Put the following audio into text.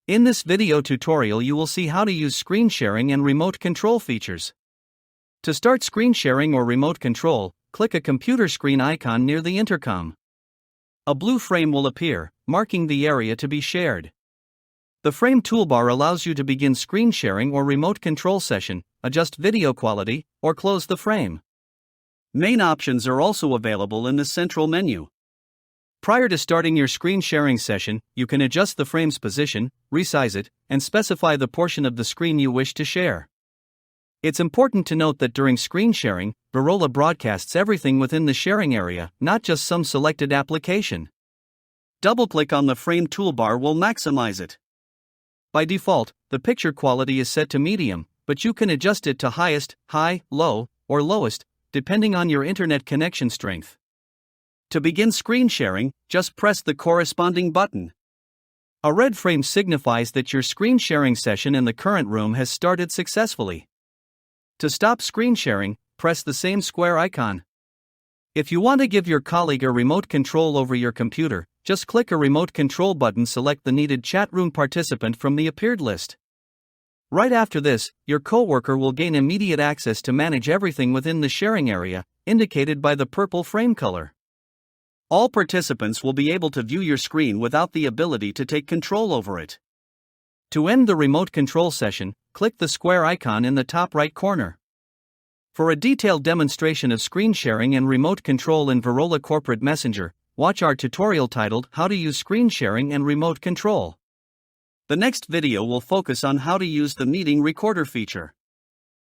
In this video tutorial you will see how to use screen sharing and remote control features. To start screen sharing or remote control, click a computer screen icon near the intercom. A blue frame will appear, marking the area to be shared. The frame toolbar allows you to begin screen sharing or remote control session, adjust video quality, or close the frame. Main options are also available in the central menu. Prior to starting your screen sharing session, you can adjust the frame's position, resize it, and specify the portion of the screen you wish to share. It's important to note that during screen sharing, Virola broadcasts everything within the sharing area, not just some selected application. Double-click on the frame toolbar will maximize it. By default, the picture quality is set to medium, but you can adjust it to highest, high, low, or lowest, depending on your internet connection strength. To begin screen sharing, just press the corresponding button. A red frame signifies that your screen sharing session in the current room has started successfully. To stop screen sharing, press the same square icon. If you want to give your colleague a remote control over your computer, just click a remote control button, select the needed chat room participant from the appeared list. Right after this, your coworker will gain immediate access to manage everything within the sharing area, indicated by the purple frame color. All participants will be able to view your screen without the ability to take control over it. To end the remote control session, click the square icon in the top right corner. For a detailed demonstration of screen sharing and remote control in Virola Corporate Messenger, watch our tutorial titled How to Use Screen Sharing and Remote Control. The next video will focus on how to use the meeting recorder feature.